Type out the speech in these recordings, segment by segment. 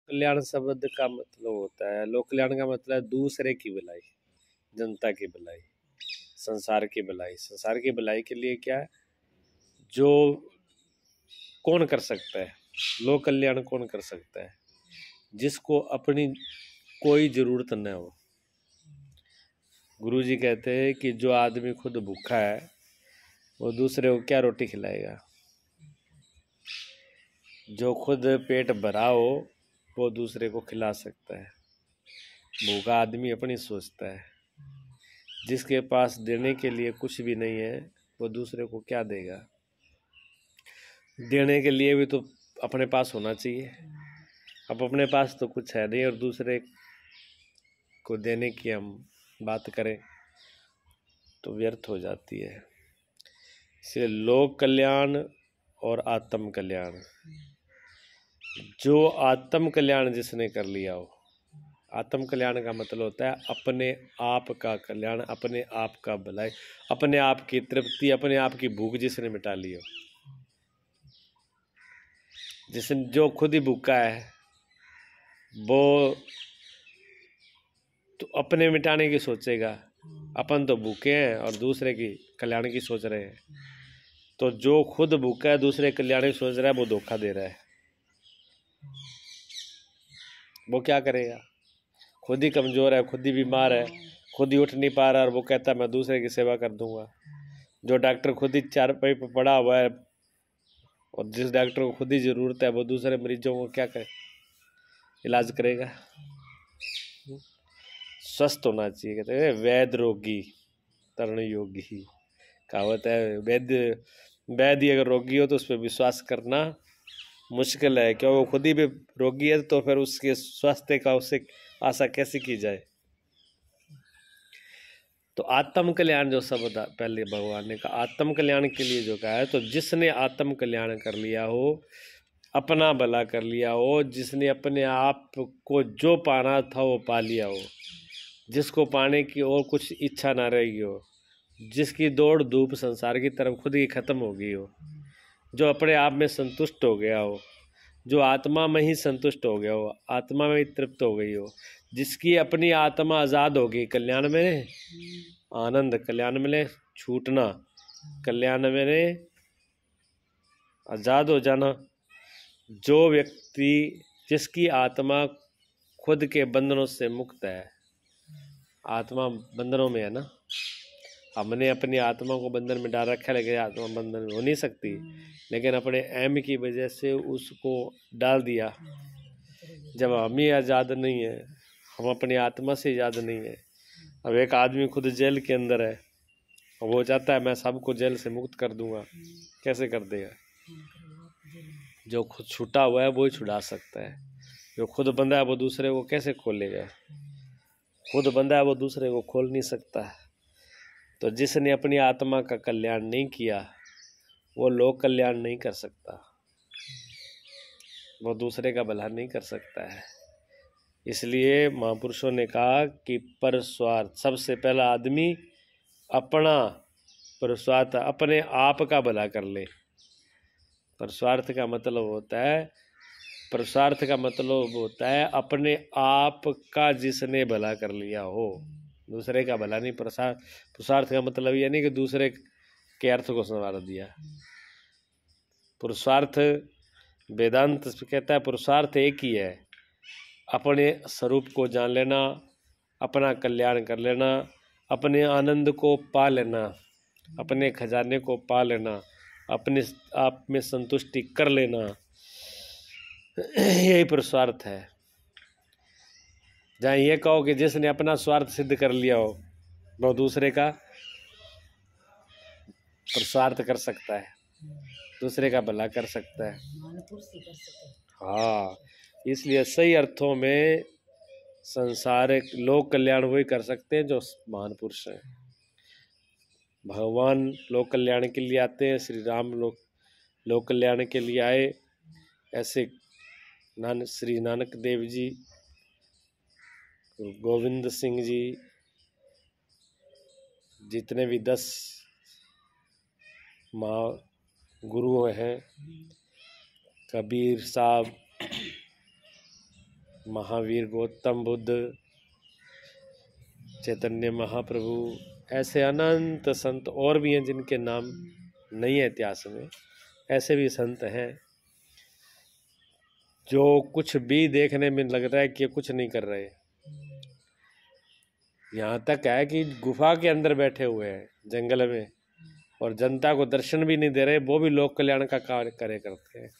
कल्याण शब्द का मतलब होता है, लोक कल्याण का मतलब है दूसरे की भलाई, जनता की भलाई, संसार की भलाई। संसार की भलाई के लिए क्या है, जो कौन कर सकता है, लोक कल्याण कौन कर सकता है, जिसको अपनी कोई जरूरत न हो। गुरु जी कहते हैं कि जो आदमी खुद भूखा है वो दूसरे को क्या रोटी खिलाएगा। जो खुद पेट भरा हो वो दूसरे को खिला सकता है। भूखा आदमी अपनी सोचता है, जिसके पास देने के लिए कुछ भी नहीं है वो दूसरे को क्या देगा। देने के लिए भी तो अपने पास होना चाहिए। अब अपने पास तो कुछ है नहीं और दूसरे को देने की हम बात करें तो व्यर्थ हो जाती है। इसलिए लोक कल्याण और आत्म कल्याण, जो आत्म कल्याण जिसने कर लिया हो, आत्म कल्याण का मतलब होता है अपने आप का कल्याण, अपने आप का भलाई, अपने आप की तृप्ति, अपने आप की भूख जिसने मिटा ली हो। जिसने जो खुद ही भूखा है वो तो अपने मिटाने की सोचेगा। अपन तो भूखे हैं और दूसरे की कल्याण की सोच रहे हैं। तो जो खुद भूखा है दूसरे कल्याण की सोच रहा है वो धोखा दे रहा है। वो क्या करेगा, खुद ही कमजोर है, खुद ही बीमार है, खुद ही उठ नहीं पा रहा और वो कहता है मैं दूसरे की सेवा कर दूंगा। जो डॉक्टर खुद ही चारपाई पर पड़ा हुआ है और जिस डॉक्टर को खुद ही जरूरत है वो दूसरे मरीजों को क्या करे, इलाज करेगा। स्वस्थ होना चाहिए। कहते हैं वैद्य रोगी तरण योगी, कहावत है। वैद्य अगर रोगी हो तो उस पर विश्वास करना मुश्किल है, क्योंकि वो खुद ही भी रोगी है तो फिर उसके स्वास्थ्य का उससे आशा कैसे की जाए। तो आत्म कल्याण जो शब्द पहले भगवान ने कहा, आत्म कल्याण के लिए जो कहा है, तो जिसने आत्म कल्याण कर लिया हो, अपना भला कर लिया हो, जिसने अपने आप को जो पाना था वो पा लिया हो, जिसको पाने की और कुछ इच्छा ना रही हो, जिसकी दौड़ धूप संसार की तरफ खुद ही खत्म हो गई हो, जो अपने आप में संतुष्ट हो गया हो, जो आत्मा में ही संतुष्ट हो गया हो, आत्मा में ही तृप्त हो गई हो, जिसकी अपनी आत्मा आज़ाद हो गई। कल्याण में आनंद, कल्याण में छूटना, कल्याण में आज़ाद हो जाना। जो व्यक्ति जिसकी आत्मा खुद के बंधनों से मुक्त है, आत्मा बंधनों में है ना, हमने अपनी आत्मा को बंधन में डाल रखा है, लेकिन आत्मा बंधन में हो नहीं सकती, लेकिन अपने अहम की वजह से उसको डाल दिया। जब हम ही आज़ाद नहीं है, हम अपनी आत्मा से आज़ाद नहीं है। अब एक आदमी खुद जेल के अंदर है और वो चाहता है मैं सबको जेल से मुक्त कर दूंगा, कैसे कर देगा। जो खुद छूटा हुआ है वो ही छुड़ा सकता है। जो खुद बंधा है वो दूसरे को कैसे खोलेगा, खुद बंधा है वो दूसरे को खोल नहीं सकता। तो जिसने अपनी आत्मा का कल्याण नहीं किया वो लोक कल्याण नहीं कर सकता, वो दूसरे का भला नहीं कर सकता है। इसलिए महापुरुषों ने कहा कि परस्वार्थ, सबसे पहला आदमी अपना परस्वार्थ, अपने आप का भला कर ले। परस्वार्थ का मतलब होता है, परस्वार्थ का मतलब होता है अपने आप का जिसने भला कर लिया हो, दूसरे का भला नहीं। पुरुषार्थ का मतलब ये नहीं कि दूसरे के अर्थ को संवार दिया। पुरुषार्थ वेदांत कहता है पुरुषार्थ एक ही है, अपने स्वरूप को जान लेना, अपना कल्याण कर लेना, अपने आनंद को पा लेना, अपने खजाने को पा लेना, अपने आप में संतुष्टि कर लेना, यही पुरुषार्थ है। जहाँ ये कहो कि जिसने अपना स्वार्थ सिद्ध कर लिया हो वो दूसरे का पुरुषार्थ कर सकता है, दूसरे का भला कर सकता है। हाँ, इसलिए सही अर्थों में संसारिक लोक कल्याण वही कर सकते हैं जो महान पुरुष हैं। भगवान लोक कल्याण के लिए आते हैं, श्री राम लोक कल्याण के लिए आए। ऐसे श्री नानक देव जी, गोविंद सिंह जी, जितने भी 10 गुरु हैं, कबीर साहब, महावीर गौतम बुद्ध, चैतन्य महाप्रभु, ऐसे अनंत संत और भी हैं जिनके नाम नहीं है इतिहास में। ऐसे भी संत हैं जो कुछ भी देखने में लगता है कि कुछ नहीं कर रहे। यहाँ तक है कि गुफा के अंदर बैठे हुए हैं जंगल में और जनता को दर्शन भी नहीं दे रहे, वो भी लोक कल्याण का कार्य करे करते हैं।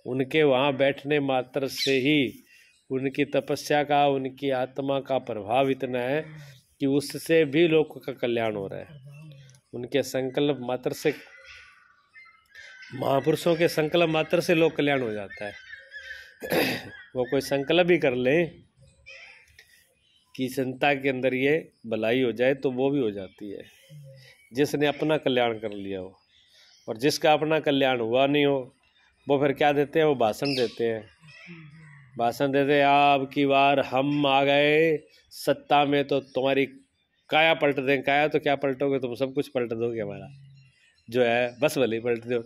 उनके वहाँ बैठने मात्र से ही उनकी तपस्या का, उनकी आत्मा का प्रभाव इतना है कि उससे भी लोक का कल्याण हो रहा है। उनके संकल्प मात्र से, महापुरुषों के संकल्प मात्र से लोक कल्याण हो जाता है। वो कोई संकल्प भी कर ले कि जनता के अंदर ये भलाई हो जाए तो वो भी हो जाती है, जिसने अपना कल्याण कर लिया हो। और जिसका अपना कल्याण हुआ नहीं हो वो फिर क्या देते हैं, वो भाषण देते हैं। भाषण देते हैं, अब की बार हम आ गए सत्ता में तो तुम्हारी काया पलट दें। काया तो क्या पलटोगे तुम, सब कुछ पलट दोगे हमारा जो है, बस भले पलट दो,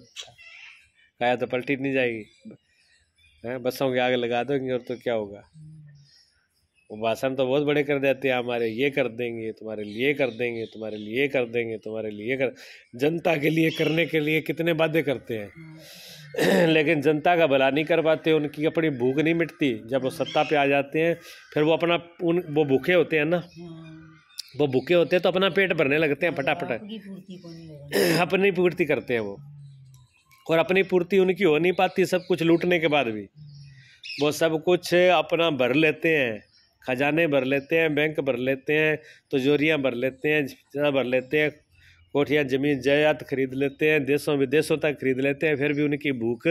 काया तो पलटी नहीं जाएगी, बसों के आगे लगा दोगे और तो क्या होगा। वो भाषण तो बहुत बड़े कर देते हैं, हमारे ये कर देंगे, तुम्हारे लिए कर देंगे, तुम्हारे लिए कर देंगे, तुम्हारे लिए कर, जनता के लिए करने के लिए कितने वादे करते हैं। लेकिन जनता का भला नहीं कर पाते, उनकी अपनी भूख नहीं मिटती। जब वो सत्ता पे आ जाते हैं फिर वो अपना वो भूखे होते हैं ना, वो भूखे होते हैं तो अपना पेट भरने लगते हैं फटाफट, अपनी पूर्ति करते हैं वो। और अपनी पूर्ति उनकी हो नहीं पाती, सब कुछ लूटने के बाद भी वो सब कुछ अपना भर लेते हैं, खजाने भर लेते हैं, बैंक भर लेते हैं, तिजोरियाँ भर लेते हैं, जगह भर लेते हैं, कोठियाँ जमीन जायदाद खरीद लेते हैं, देशों विदेशों तक खरीद लेते हैं, फिर भी उनकी भूख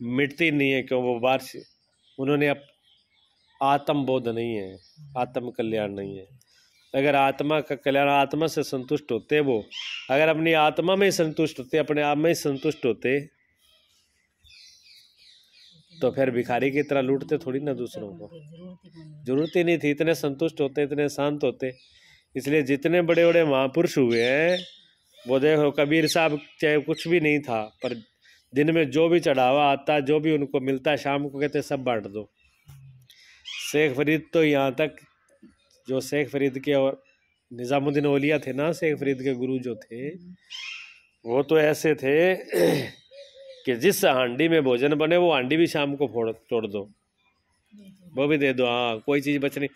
मिटती नहीं है। क्यों? वो बार से उन्होंने आत्म बोध नहीं है, आत्म कल्याण नहीं है। अगर आत्मा का कल्याण, आत्मा से संतुष्ट होते वो, अगर अपनी आत्मा में संतुष्ट होते, अपने आप में संतुष्ट होते तो फिर भिखारी की तरह लूटते थोड़ी ना दूसरों को, जरूरत ही नहीं थी। इतने संतुष्ट होते, इतने शांत होते। इसलिए जितने बड़े बड़े महापुरुष हुए हैं वो देखो, कबीर साहब चाहे कुछ भी नहीं था पर दिन में जो भी चढ़ावा आता, जो भी उनको मिलता, शाम को कहते सब बांट दो। शेख फरीद तो यहाँ तक, जो शेख फरीद के और निज़ामुद्दीन औलिया थे ना, शेख फरीद के गुरु जो थे, वो तो ऐसे थे कि जिस हांडी में भोजन बने वो हांडी भी शाम को तोड़ दो, वो भी दे दो। हाँ, कोई चीज़ बचनी,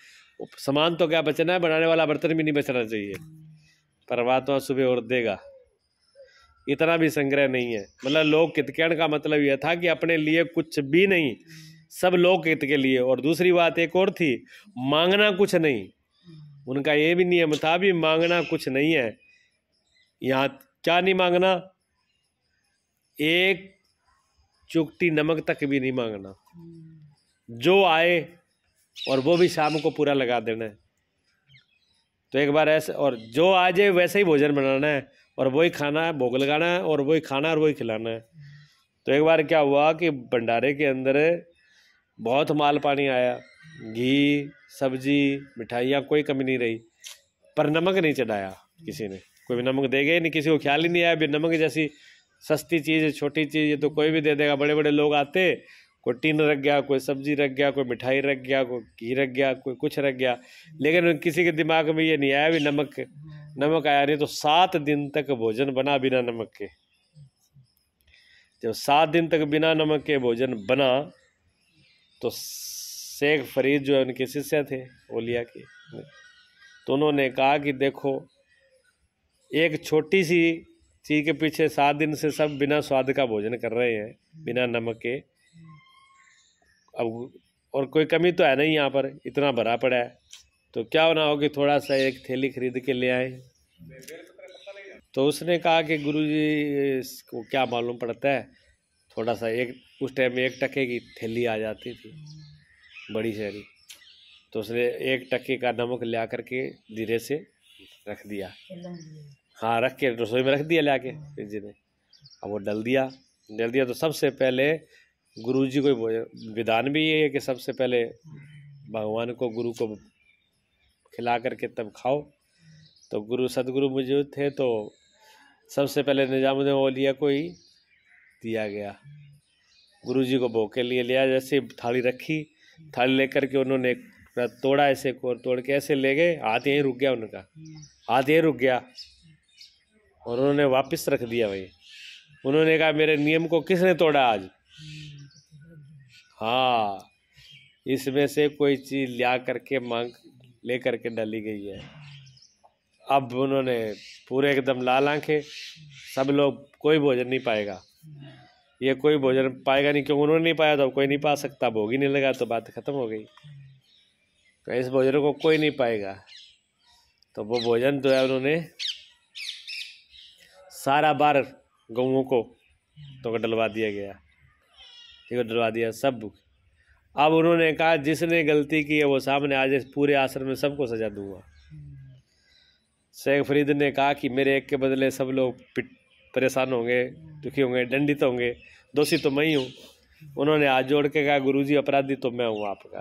सामान तो क्या बचना है, बनाने वाला बर्तन भी नहीं बचना चाहिए। परमात्मा सुबह और देगा, इतना भी संग्रह नहीं है। मतलब लोक हित का मतलब यह था कि अपने लिए कुछ भी नहीं, सब लोक हित के लिए। और दूसरी बात एक और थी, मांगना कुछ नहीं। उनका ये भी नियम था भी मांगना कुछ नहीं है। यहाँ क्या नहीं मांगना, एक चुटकी नमक तक भी नहीं मांगना, जो आए और वो भी शाम को पूरा लगा देना है। तो एक बार ऐसे, और जो आ जाए वैसे ही भोजन बनाना है और वही खाना है, भोग लगाना है और वही खाना और वही खिलाना है। तो एक बार क्या हुआ कि भंडारे के अंदर बहुत माल पानी आया, घी, सब्जी, मिठाइयाँ, कोई कमी नहीं रही, पर नमक नहीं चढ़ाया किसी ने। कोई भी नमक देगा ही नहीं, किसी को ख्याल ही नहीं आया भी नमक जैसी सस्ती चीज़, छोटी चीज़ तो कोई भी दे देगा। बड़े बड़े लोग आते, कोई टीन रख गया, कोई सब्जी रख गया, कोई मिठाई रख गया, कोई घी रख गया, कोई कुछ रख गया, लेकिन किसी के दिमाग में ये नहीं आया भी नमक आया नहीं। तो 7 दिन तक भोजन बना बिना नमक के। जब 7 दिन तक बिना नमक के भोजन बना तो शेख फरीद जो है उनके शिष्य थे औलिया के, तो उन्होंने कहा कि देखो, एक छोटी सी चीज़ के पीछे 7 दिन से सब बिना स्वाद का भोजन कर रहे हैं, बिना नमक के। अब और कोई कमी तो है नहीं, यहाँ पर इतना भरा पड़ा है, तो क्या होना हो कि थोड़ा सा एक थैली खरीद के ले आए। तो उसने कहा कि गुरुजी को क्या मालूम पड़ता है, थोड़ा सा, एक उस टाइम में 1 टके की थैली आ जाती थी बड़ी सारी, तो उसने 1 टके का नमक ले आकर के धीरे से रख दिया। हाँ, रख के रसोई में रख दिया ला के जी ने। अब वो डल दिया तो सबसे पहले गुरुजी को विधान भी ये है कि सबसे पहले भगवान को, गुरु को खिला करके तब खाओ। तो गुरु सदगुरु मौजूद थे तो सबसे पहले निजामुद्दीन औलिया को ही दिया गया। गुरुजी को भोग के लिए लिया, जैसे थाली रखी थाली लेकर के उन्होंने तोड़ा, ऐसे को तोड़ के ऐसे ले गए, हाथ यहीं रुक गया उनका, हाथ यहीं रुक गया और उन्होंने वापस रख दिया भाई। उन्होंने कहा मेरे नियम को किसने तोड़ा आज? हाँ, इसमें से कोई चीज लिया करके मांग ले करके डाली गई है। अब उन्होंने पूरे एकदम लाल आंखें, सब लोग कोई भोजन नहीं पाएगा, ये कोई भोजन पाएगा नहीं, क्योंकि उन्होंने नहीं पाया तो कोई नहीं पा सकता, भोग ही नहीं लगा तो बात खत्म हो गई। तो इस भोजन को कोई नहीं पाएगा। तो वो भोजन तो है उन्होंने सारा बार गऊओं को तो डलवा दिया गया, ठीक है, डलवा दिया सब। अब उन्होंने कहा जिसने गलती की है वो सामने आज पूरे आश्रम में सबको सजा दूंगा। शेख फरीद ने कहा कि मेरे एक के बदले सब लोग परेशान होंगे, दुखी होंगे, दंडित होंगे, दोषी तो मैं ही हूँ। उन्होंने हाथ जोड़ के कहा गुरुजी अपराधी तो मैं हूँ आपका।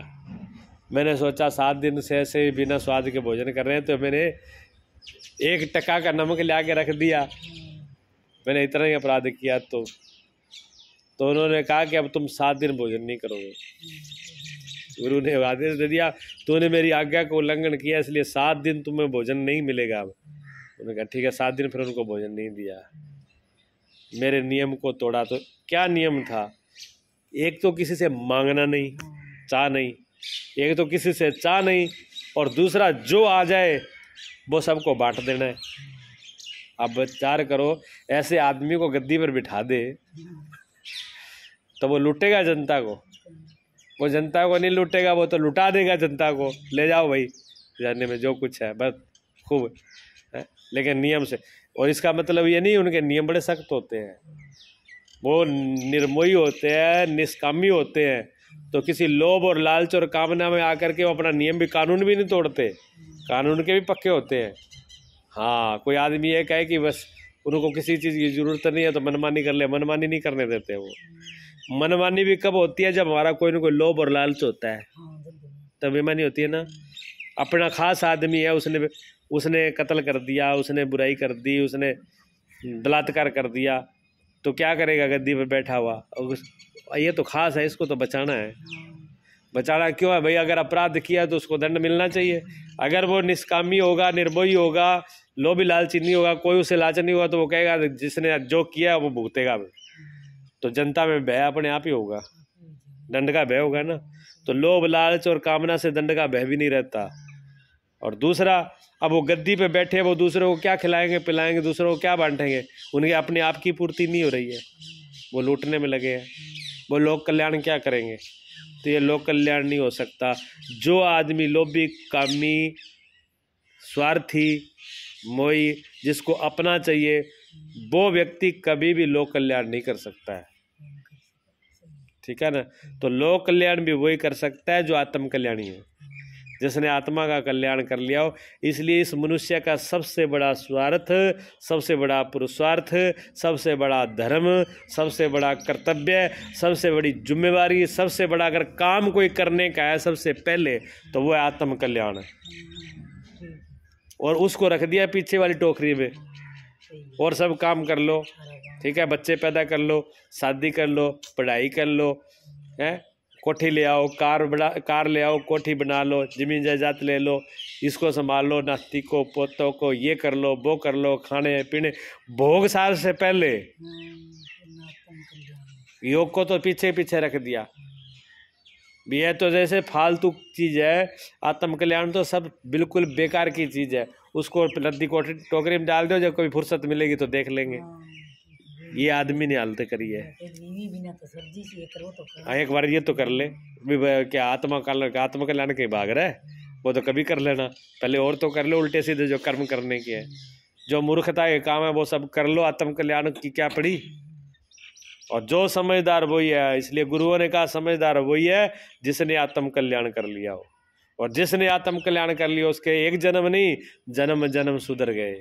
मैंने सोचा 7 दिन से ऐसे बिना स्वाद के भोजन कर रहे हैं, तो मैंने 1 टका का नमक ला के रख दिया, मैंने इतना ही अपराध किया। तो उन्होंने कहा कि अब तुम 7 दिन भोजन नहीं करोगे। गुरु ने आदेश दे दिया तूने मेरी आज्ञा को उल्लंघन किया, इसलिए 7 दिन तुम्हें भोजन नहीं मिलेगा। अब उन्होंने कहा ठीक है, 7 दिन फिर उनको भोजन नहीं दिया। मेरे नियम को तोड़ा। तो क्या नियम था? एक तो किसी से मांगना नहीं, चाह नहीं, एक तो किसी से चाह नहीं, और दूसरा जो आ जाए वो सबको बांट देना है। अब विचार करो, ऐसे आदमी को गद्दी पर बिठा दे तो वो लूटेगा जनता को? वो जनता को नहीं लूटेगा, वो तो लुटा देगा जनता को। ले जाओ भाई जाने में जो कुछ है बस खूब है, लेकिन नियम से। और इसका मतलब ये नहीं उनके नियम बड़े सख्त होते हैं, वो निर्मोही होते हैं, निष्कामी होते हैं। तो किसी लोभ और लालच और कामना में आकर के वो अपना नियम भी, कानून भी नहीं तोड़ते, कानून के भी पक्के होते हैं। हाँ, कोई आदमी ये कहे कि बस उनको किसी चीज़ की जरूरत नहीं है तो मनमानी कर ले, मनमानी नहीं करने देते वो। मनमानी भी कब होती है? जब हमारा कोई ना कोई लोभ और लालच होता है, तब बेईमानी होती है ना। अपना खास आदमी है, उसने कत्ल कर दिया, उसने बुराई कर दी, उसने बलात्कार कर दिया, तो क्या करेगा गद्दी पर बैठा हुआ? ये तो खास है, इसको तो बचाना है। बचाना क्यों है भाई? अगर अपराध किया तो उसको दंड मिलना चाहिए। अगर वो निष्कामी होगा, निर्भोही होगा, लोभी लालची नहीं होगा, कोई उसे लालच नहीं होगा, तो वो कहेगा जिसने जो किया वो भुगतेगा। तो जनता में भय अपने आप ही होगा, दंड का भय होगा ना। तो लोभ लालच और कामना से दंड का भय भी नहीं रहता। और दूसरा, अब वो गद्दी पे बैठे, वो दूसरों को क्या खिलाएंगे पिलाएंगे, दूसरों को क्या बांटेंगे? उनके अपने आप की पूर्ति नहीं हो रही है, वो लूटने में लगे हैं। वो लोक कल्याण क्या करेंगे? तो ये लोक कल्याण नहीं हो सकता। जो आदमी लोभी, कामी, स्वार्थी, मोही, जिसको अपना चाहिए, वो व्यक्ति कभी भी लोक कल्याण नहीं कर सकता है, ठीक है ना। तो लोक कल्याण भी वही कर सकता है जो आत्म कल्याणी है, जिसने आत्मा का कल्याण कर लिया हो। इसलिए इस मनुष्य का सबसे बड़ा स्वार्थ, सबसे बड़ा पुरुषार्थ, सबसे बड़ा धर्म, सबसे बड़ा कर्तव्य, सबसे बड़ी जिम्मेवारी, सबसे बड़ा अगर काम कोई करने का है सबसे पहले, तो वो आत्म कल्याण है। और उसको रख दिया पीछे वाली टोकरी में, और सब काम कर लो, ठीक है, बच्चे पैदा कर लो, शादी कर लो, पढ़ाई कर लो, है, कोठी ले आओ, कार ले आओ, कोठी बना लो, जमीन जायदाद ले लो, इसको संभाल लो, नाती को, पोतों को, ये कर लो, वो कर लो, खाने पीने, भोग साल से पहले योग को तो पीछे पीछे रख दिया। यह तो जैसे फालतू चीज़ है, आत्म कल्याण तो सब बिल्कुल बेकार की चीज़ है। उसको लद्दी टोकरी में डाल दो, जब कभी फुर्सत मिलेगी तो देख लेंगे। ये आदमी ने हालत करी है। एक बार ये तो कर ले, क्या आत्मा कल्याण के भाग रहा है? वो तो कभी कर लेना, पहले और तो कर लो उल्टे सीधे जो कर्म करने के है, जो मूर्खता के काम है वो सब कर लो। आत्म कल्याण की क्या पड़ी? और जो समझदार वही है, इसलिए गुरुओं ने कहा समझदार वही है जिसने आत्म कल्याण कर लिया हो। और जिसने आत्म कल्याण कर लिया उसके एक जन्म नहीं, जन्म जन्म सुधर गए,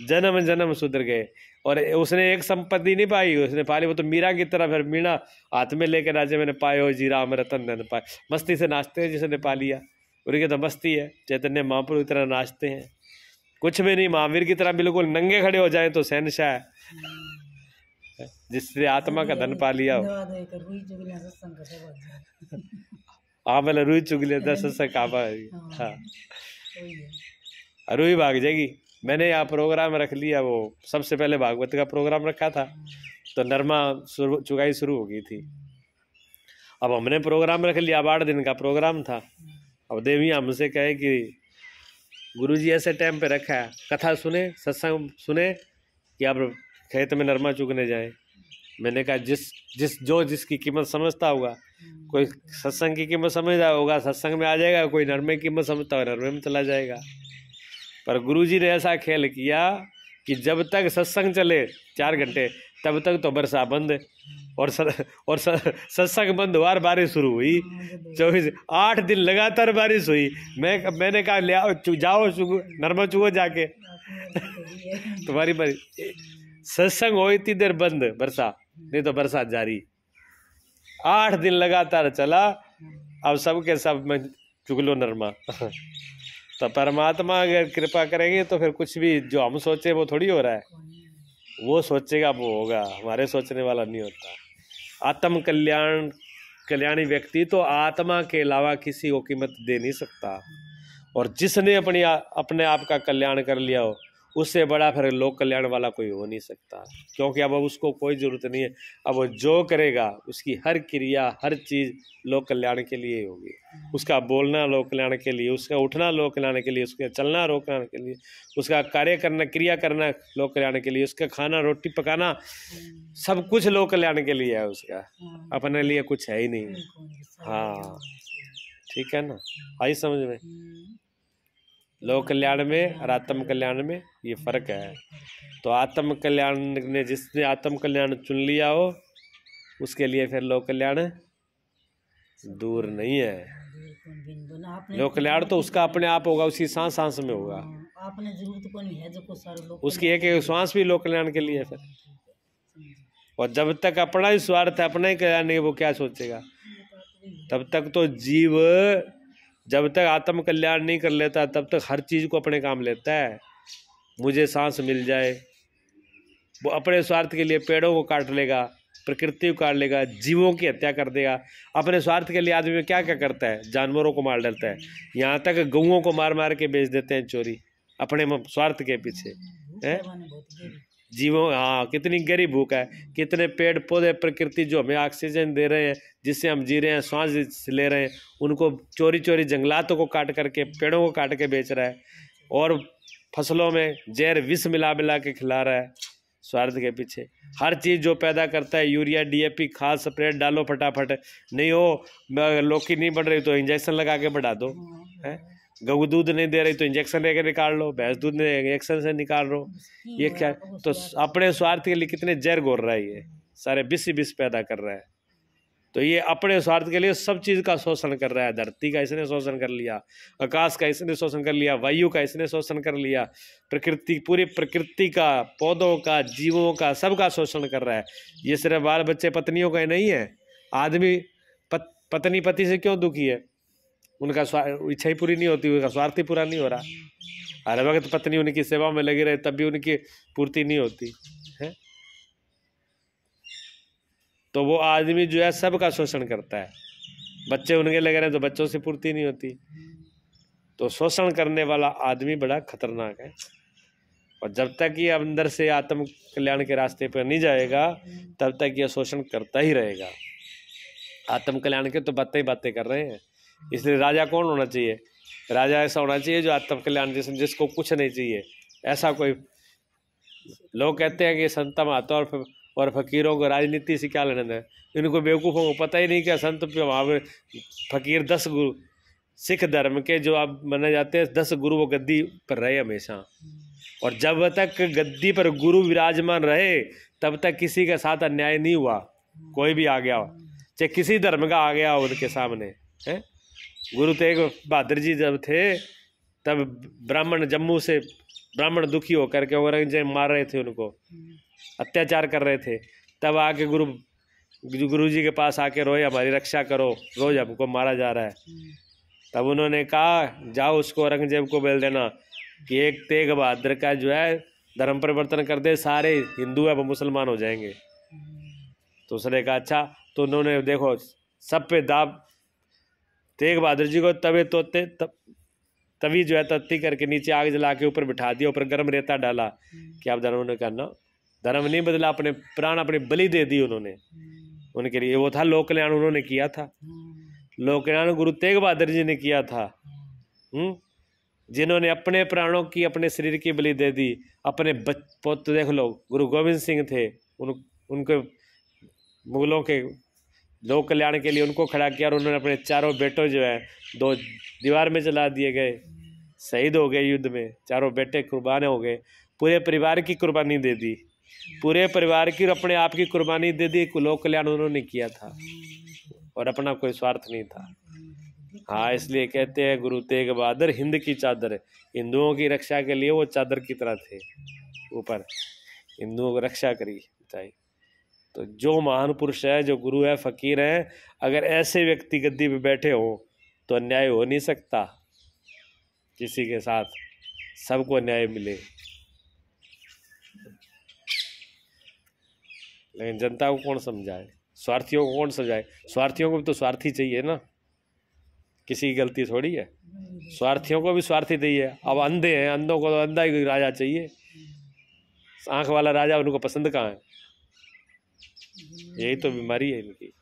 जन्म जन्म सुधर गए। और उसने एक संपत्ति नहीं पाई, उसने पाली वो तो मीरा की तरह। फिर मीरा हाथ में लेकर राजे मैंने पाए हो जी राम रतन धन पाए, मस्ती से नाचते हैं जिसने पा लिया, उनकी तो मस्ती है। चैतन्य महाप्रभु की तरह नाचते हैं, कुछ भी नहीं, महावीर की तरह बिल्कुल नंगे खड़े हो जाए तो शहनशाह है, जिसने आत्मा का धन पा लिया हो। हाँ पहले रुई चुग लिया 10 सत्संग काबा। हाँ रुई भाग जाएगी। मैंने यहाँ प्रोग्राम रख लिया, वो सबसे पहले भागवत का प्रोग्राम रखा था, तो नरमा चुगाई शुरू हो गई थी। अब हमने प्रोग्राम रख लिया, अब 8 दिन का प्रोग्राम था। अब देवी हमसे कहे कि गुरुजी ऐसे टाइम पे रखा है, कथा सुने, सत्संग सुने कि अब खेत में नरमा चुगने जाए। मैंने कहा जिसकी कीमत समझता होगा, कोई सत्संग की कीमत समझता होगा सत्संग में आ जाएगा, कोई नरमे की कीमत समझता होगा नरमे में चला जाएगा। पर गुरुजी ने ऐसा खेल किया कि जब तक सत्संग चले 4 घंटे तब तक तो बरसा बंद, और सत्संग बंद हुआ, बारिश शुरू हुई। 8 दिन लगातार बारिश हुई। मैंने कहा ले आओ, जाओ नरमा चुगो जाके तुम्हारी बारी। सत्संग हो इतनी देर बंद, बरसा नहीं तो बरसात जारी। 8 दिन लगातार चला। अब सबके सब में चुग लो नरमा। तो परमात्मा अगर कृपा करेंगे तो फिर कुछ भी जो हम सोचे वो थोड़ी हो रहा है, वो सोचेगा वो होगा, हमारे सोचने वाला नहीं होता। आत्म कल्याणी व्यक्ति तो आत्मा के अलावा किसी को कीमत दे नहीं सकता। और जिसने अपने आप का कल्याण कर लिया हो, उससे बड़ा फिर लोक कल्याण वाला कोई हो नहीं सकता। क्योंकि अब उसको कोई ज़रूरत नहीं है, अब वो जो करेगा उसकी हर क्रिया हर चीज़ लोक कल्याण के लिए होगी। उसका बोलना लोक कल्याण के लिए, उसका उठना लोक कल्याण के लिए, उसका चलना लोक कल्याण के लिए, उसका कार्य करना क्रिया करना लोक कल्याण के लिए, उसका खाना रोटी पकाना सब कुछ लोक कल्याण के लिए है। उसका अपने लिए कुछ है ही नहीं। हाँ ठीक है ना, आई समझ में। लोक कल्याण में और आत्म कल्याण में ये फर्क है। तो आत्म कल्याण ने, जिसने आत्म कल्याण चुन लिया हो, उसके लिए फिर लोक कल्याण दूर नहीं है। लोक कल्याण तो उसका अपने आप होगा, उसकी सांस सांस में होगा। आपने जरूरत को नहीं है जो को सारे लोग, उसकी एक एक श्वास भी लोक कल्याण के लिए फिर। और जब तक अपना ही स्वार्थ है, अपना ही कल्याण नहीं, वो क्या सोचेगा? तब तक तो जीव जब तक आत्म कल्याण नहीं कर लेता तब तक हर चीज़ को अपने काम लेता है। मुझे सांस मिल जाए, वो अपने स्वार्थ के लिए पेड़ों को काट लेगा, प्रकृति को काट लेगा, जीवों की हत्या कर देगा। अपने स्वार्थ के लिए आदमी क्या क्या करता है, जानवरों को मार डालता है, यहाँ तक गऊओं को मार मार के बेच देते हैं चोरी, अपने स्वार्थ के पीछे है। जीवों, हाँ कितनी गहरी भूख है, कितने पेड़ पौधे प्रकृति जो हमें ऑक्सीजन दे रहे हैं, जिससे हम जी रहे हैं, सांस ले रहे हैं, उनको चोरी चोरी जंगलातों को काट करके, पेड़ों को काट के बेच रहा है, और फसलों में जहर विष मिला मिला के खिला रहा है स्वार्थ के पीछे। हर चीज़ जो पैदा करता है, यूरिया डीएपी खाद स्प्रे डालो फटाफट, नहीं हो लौकी नहीं बढ़ रही तो इंजेक्शन लगा के बढ़ा दो, है गऊ दूध नहीं दे रही तो इंजेक्शन लेकर निकाल लो, भैंस दूध नहीं इंजेक्शन से निकाल लो। ये क्या, तो अपने स्वार्थ के लिए कितने जहर घोर रहा है, ये सारे विष पैदा कर रहा है। तो ये अपने स्वार्थ के लिए सब चीज़ का शोषण कर रहा है। धरती का इसने शोषण कर लिया, आकाश का इसने शोषण कर लिया, वायु का इसने शोषण कर लिया, प्रकृति पूरी प्रकृति का, पौधों का, जीवों का, सबका शोषण कर रहा है। ये सिर्फ बाल बच्चे पत्नियों का नहीं है। आदमी पत्नी पति से क्यों दुखी है? उनका इच्छा ही पूरी नहीं होती, उनका स्वार्थ ही पूरा नहीं हो रहा। हर वक्त पत्नी उनकी सेवा में लगी रहे तब भी उनकी पूर्ति नहीं होती है। तो वो आदमी जो है सबका शोषण करता है। बच्चे उनके लगे रहे तो बच्चों से पूर्ति नहीं होती। तो शोषण करने वाला आदमी बड़ा खतरनाक है। और जब तक ये अंदर से आत्म कल्याण के रास्ते पर नहीं जाएगा तब तक ये शोषण करता ही रहेगा। आत्म कल्याण के तो बातें कर रहे हैं। इसलिए राजा कौन होना चाहिए? राजा ऐसा होना चाहिए जो आत्म कल्याण, जिसको कुछ नहीं चाहिए। ऐसा कोई, लोग कहते हैं कि संत महात्मा और फकीरों को राजनीति से क्या लेना है। इनको बेवकूफ़ों को पता ही नहीं कि संत पे वहाँ पे फकीर 10 गुरु, सिख धर्म के जो अब माने जाते हैं 10 गुरु, वो गद्दी पर रहे हमेशा। और जब तक गद्दी पर गुरु विराजमान रहे तब तक किसी के साथ अन्याय नहीं हुआ। कोई भी आ गया हो, चाहे किसी धर्म का आ गया हो उनके सामने है। गुरु तेग बहादुर जी जब थे तब ब्राह्मण, जम्मू से ब्राह्मण दुखी होकर के औरंगजेब मार रहे थे, उनको अत्याचार कर रहे थे। तब आके गुरु जी के पास आके रोए, हमारी रक्षा करो, रोज हमको मारा जा रहा है। तब उन्होंने कहा जाओ उसको औरंगजेब को बोल देना कि एक तेग बहादुर का जो है धर्म परिवर्तन कर दे, सारे हिंदू अब मुसलमान हो जाएंगे। तो उसने कहा अच्छा। तो उन्होंने देखो सब पे दाब, तेग बहादुर जी को तभी जो है तत्ती करके नीचे आग जला के ऊपर बिठा दिया, ऊपर गर्म रेता डाला कि आप धर्म ने करना। धर्म नहीं बदला, अपने प्राण अपनी बलि दे दी उन्होंने उनके लिए। वो था लोक कल्याण, उन्होंने किया था। लोक कल्याण गुरु तेग बहादुर जी ने किया था, जिन्होंने अपने प्राणों की, अपने शरीर की बलि दे दी। अपने पुत्र देख लो, गुरु गोविंद सिंह थे, उनके मुगलों के लोक कल्याण के लिए उनको खड़ा किया, और उन्होंने अपने चारों बेटों जो है 2 दीवार में जला दिए गए, शहीद हो गए युद्ध में। चारों बेटे कुर्बान हो गए, पूरे परिवार की कुर्बानी दे दी, पूरे परिवार की और अपने आप की कुर्बानी दे दी। लोक कल्याण उन्होंने किया था और अपना कोई स्वार्थ नहीं था। हाँ, इसलिए कहते हैं गुरु तेग बहादुर हिंद की चादर, हिंदुओं की रक्षा के लिए वो चादर की तरह थे, ऊपर हिंदुओं को रक्षा करी चाहिए। तो जो महान पुरुष है, जो गुरु है, फकीर है, अगर ऐसे व्यक्ति गद्दी पे बैठे हो तो अन्याय हो नहीं सकता किसी के साथ, सबको न्याय मिले। लेकिन जनता को कौन समझाए, स्वार्थियों को कौन समझाए? स्वार्थियों को भी तो स्वार्थी चाहिए ना, किसी की गलती थोड़ी है। स्वार्थियों को भी स्वार्थी चाहिए। अब अंधे हैं, अंधों को तो अंधा ही राजा चाहिए, आंख वाला राजा उनको पसंद कहाँ है? यही तो बीमारी है इनकी।